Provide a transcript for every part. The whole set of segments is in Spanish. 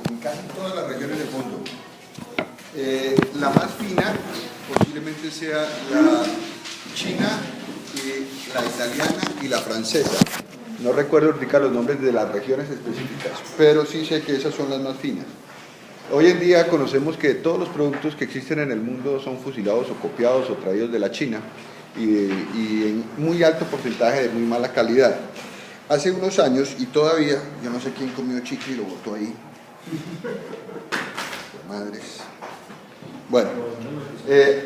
en casi todas las regiones del mundo. La más fina posiblemente sea la china, y la italiana y la francesa. No recuerdo ahorita los nombres de las regiones específicas, pero sí sé que esas son las más finas. Hoy en día conocemos que todos los productos que existen en el mundo son fusilados o copiados o traídos de la China y en muy alto porcentaje de muy mala calidad. Hace unos años, y todavía, yo no sé quién comió chicle y lo botó ahí. Madres. Bueno,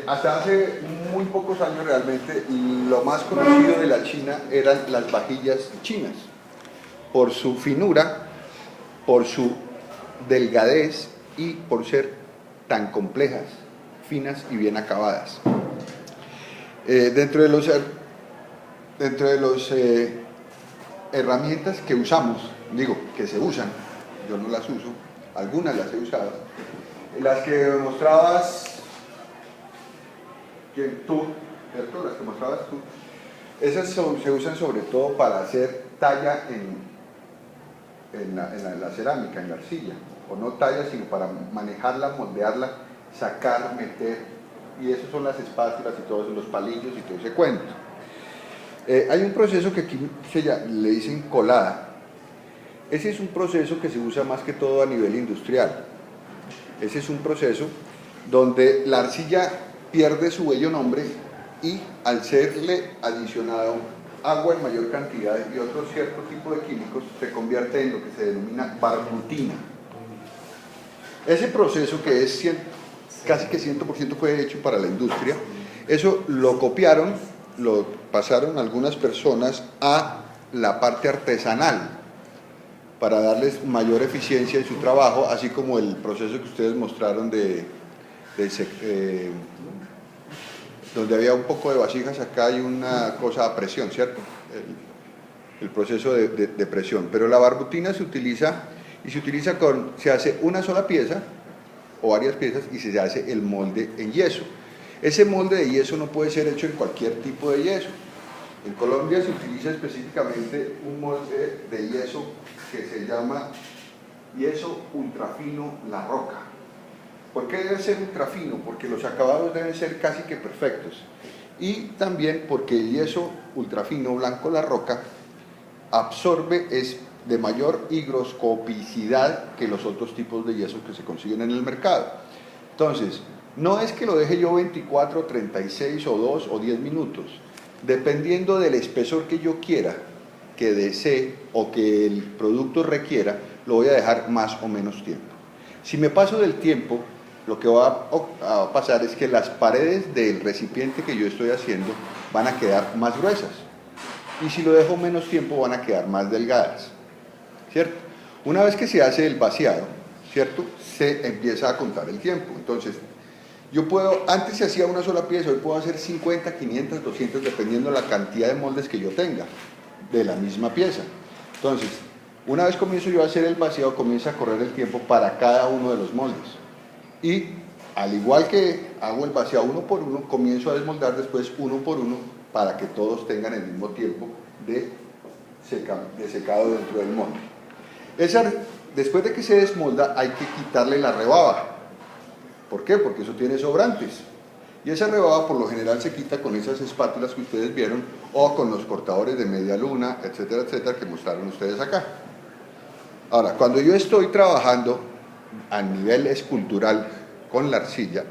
hasta hace muy pocos años realmente lo más conocido de la China eran las vajillas chinas, por su finura, por su delgadez y por ser tan complejas, finas y bien acabadas. Dentro de los herramientas que usamos, digo, que se usan, yo no las uso, algunas las he usado, las que mostrabas tú, ¿cierto? Las que mostrabas tú, esas se usan sobre todo para hacer talla en la cerámica, en la arcilla, o no talla, sino para manejarla, moldearla, sacar, meter, y esas son las espátulas y todos los palillos y todo ese cuento. Hay un proceso que aquí le dicen colada. Ese es un proceso que se usa más que todo a nivel industrial. Ese es un proceso donde la arcilla pierde su bello nombre y al serle adicionado agua en mayor cantidad y otro cierto tipo de químicos se convierte en lo que se denomina barbutina. Ese proceso que es casi que 100% fue hecho para la industria, eso lo copiaron, lo pasaron algunas personas a la parte artesanal para darles mayor eficiencia en su trabajo, así como el proceso que ustedes mostraron donde había un poco de vasijas, acá hay una cosa a presión, ¿cierto? El proceso de presión. Pero la barbutina se utiliza, y se hace una sola pieza, o varias piezas, y se hace el molde en yeso. Ese molde de yeso no puede ser hecho en cualquier tipo de yeso. En Colombia se utiliza específicamente un molde de yeso que se llama yeso ultrafino La Roca. ¿Por qué debe ser ultrafino? Porque los acabados deben ser casi que perfectos. Y también porque el yeso ultrafino blanco La Roca absorbe, es de mayor higroscopicidad que los otros tipos de yesos que se consiguen en el mercado. Entonces, no es que lo deje yo 24, 36 o 2 o 10 minutos. Dependiendo del espesor que yo quiera, que desee o que el producto requiera, lo voy a dejar más o menos tiempo. Si me paso del tiempo, lo que va a pasar es que las paredes del recipiente que yo estoy haciendo van a quedar más gruesas. Y si lo dejo menos tiempo, van a quedar más delgadas, ¿cierto? Una vez que se hace el vaciado, ¿cierto?, se empieza a contar el tiempo. Entonces, antes se hacía una sola pieza, hoy puedo hacer 50, 500, 200, dependiendo de la cantidad de moldes que yo tenga de la misma pieza. Entonces, una vez comienzo yo a hacer el vaciado, comienza a correr el tiempo para cada uno de los moldes. Y al igual que hago el vaciado uno por uno, comienzo a desmoldar después uno por uno para que todos tengan el mismo tiempo de secado dentro del molde. Después de que se desmolda, hay que quitarle la rebaba. ¿Por qué? Porque eso tiene sobrantes. Y esa rebaba por lo general se quita con esas espátulas que ustedes vieron o con los cortadores de media luna, etcétera, etcétera, que mostraron ustedes acá. Ahora, cuando yo estoy trabajando a nivel escultural con la arcilla,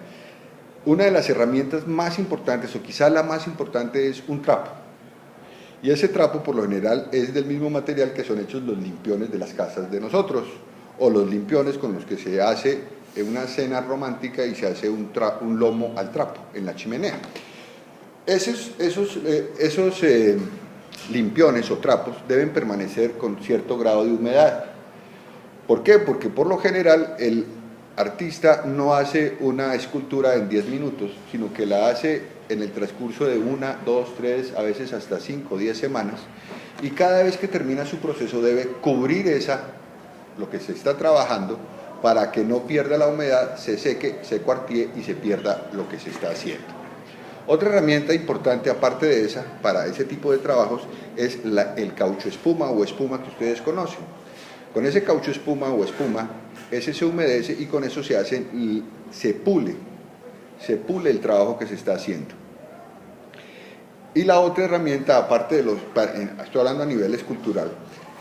una de las herramientas más importantes, o quizá la más importante, es un trapo. Y ese trapo por lo general es del mismo material que son hechos los limpiones de las casas de nosotros, o los limpiones con los que se hace una cena romántica y se hace un lomo al trapo en la chimenea. Esos limpiones o trapos deben permanecer con cierto grado de humedad. ¿Por qué? Porque por lo general el artista no hace una escultura en 10 minutos, sino que la hace en el transcurso de 1, 2, 3, a veces hasta 5 o 10 semanas, y cada vez que termina su proceso debe cubrir lo que se está trabajando para que no pierda la humedad, se seque, se cuartíe y se pierda lo que se está haciendo. Otra herramienta importante aparte de esa, para ese tipo de trabajos, es el caucho espuma o espuma que ustedes conocen. Con ese caucho espuma o espuma, ese se humedece y con eso se pule el trabajo que se está haciendo. Y la otra herramienta, aparte de estoy hablando a nivel escultural,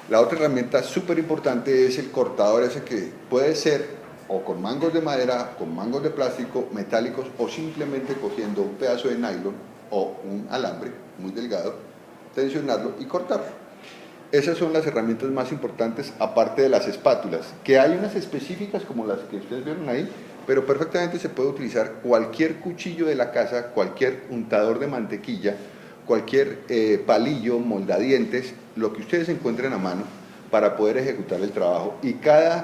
la otra herramienta súper importante es el cortador ese que puede ser o con mangos de madera, con mangos de plástico, metálicos o simplemente cogiendo un pedazo de nylon o un alambre muy delgado, tensionarlo y cortarlo. Esas son las herramientas más importantes, aparte de las espátulas, que hay unas específicas como las que ustedes vieron ahí, pero perfectamente se puede utilizar cualquier cuchillo de la casa, cualquier untador de mantequilla, cualquier palillo, moldadientes, lo que ustedes encuentren a mano para poder ejecutar el trabajo. Y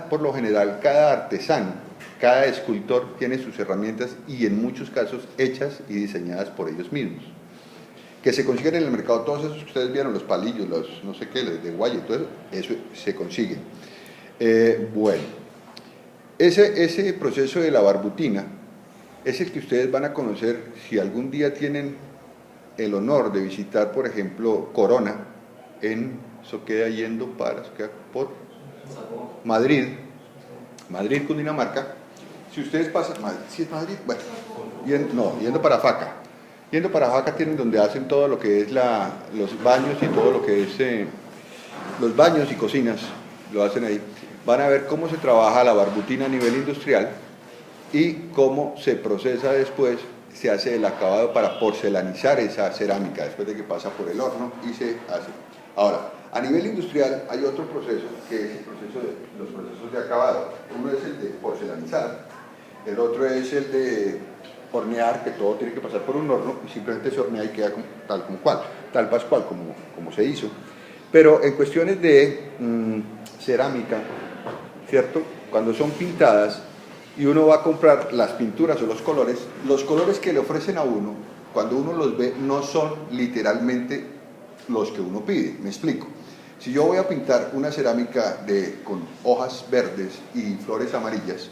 por lo general, cada artesano, cada escultor tiene sus herramientas y en muchos casos hechas y diseñadas por ellos mismos. Que se consiguen en el mercado, todos esos que ustedes vieron, los palillos, los no sé qué, de guaya, todo eso se consigue. Bueno, ese proceso de la barbutina es el que ustedes van a conocer si algún día tienen el honor de visitar, por ejemplo, Corona, eso queda yendo por Madrid, Cundinamarca. Si ustedes pasan, ¿sí es Madrid? Bueno, yendo para Faca. Yendo para Faca tienen donde hacen todo lo que es los baños y todo lo que es los baños y cocinas, lo hacen ahí. Van a ver cómo se trabaja la barbutina a nivel industrial y cómo se procesa después, se hace el acabado para porcelanizar esa cerámica después de que pasa por el horno y se hace. Ahora, a nivel industrial hay otro proceso que es los procesos de acabado. Uno es el de porcelanizar, el otro es el de hornear, que todo tiene que pasar por un horno y simplemente se hornea y queda tal pascual como se hizo. Pero en cuestiones de cerámica, ¿cierto? Cuando son pintadas y uno va a comprar las pinturas o los colores que le ofrecen a uno, cuando uno los ve, no son literalmente los que uno pide. Me explico. Si yo voy a pintar una cerámica con hojas verdes y flores amarillas,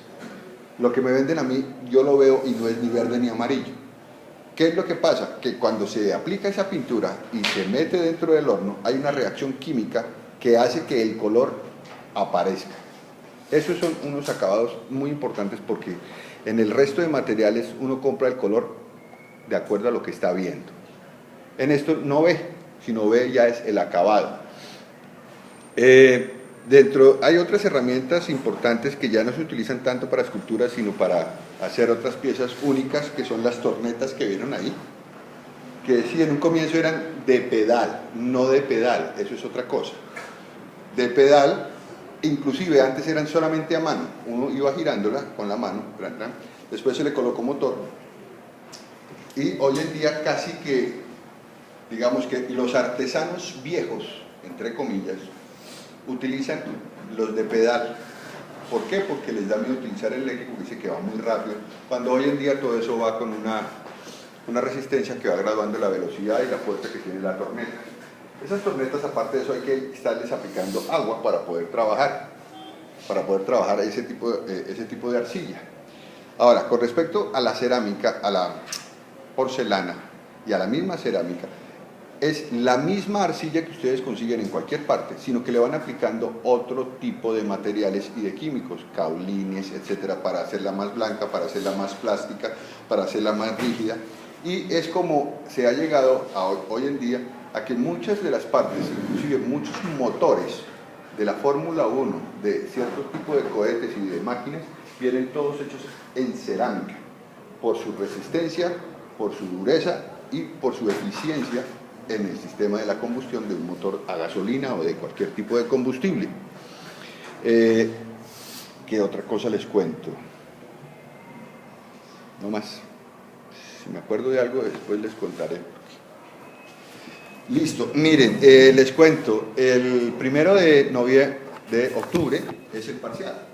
lo que me venden a mí, yo lo veo y no es ni verde ni amarillo. ¿Qué es lo que pasa? Que cuando se aplica esa pintura y se mete dentro del horno, hay una reacción química que hace que el color aparezca. Esos son unos acabados muy importantes porque en el resto de materiales uno compra el color de acuerdo a lo que está viendo. En esto no ve, sino ve ya es el acabado. Hay otras herramientas importantes que ya no se utilizan tanto para esculturas, sino para hacer otras piezas únicas, que son las tornetas que vieron ahí, que sí, en un comienzo eran de pedal, no de pedal, eso es otra cosa. De pedal, inclusive antes eran solamente a mano, uno iba girándola con la mano, después se le colocó motor, y hoy en día casi que, digamos que los artesanos viejos, entre comillas, utilizan los de pedal. ¿Por qué? Porque les da miedo utilizar el eléctrico, porque dice que va muy rápido, cuando hoy en día todo eso va con una resistencia que va graduando la velocidad y la fuerza que tiene la torneta. Esas tornetas, aparte de eso, hay que estarles aplicando agua para poder trabajar ese tipo de arcilla. Ahora, con respecto a la cerámica, a la porcelana y a la misma cerámica, es la misma arcilla que ustedes consiguen en cualquier parte, sino que le van aplicando otro tipo de materiales y de químicos, caolines, etcétera, para hacerla más blanca, para hacerla más plástica, para hacerla más rígida. Y es como se ha llegado hoy en día a que muchas de las partes, inclusive muchos motores de la Fórmula 1, de ciertos tipos de cohetes y de máquinas, vienen todos hechos en cerámica, por su resistencia, por su dureza y por su eficiencia en el sistema de la combustión de un motor a gasolina o de cualquier tipo de combustible. ¿Qué otra cosa les cuento? No más. Si me acuerdo de algo, después les contaré. Listo, miren, les cuento, el 1 de octubre es el parcial.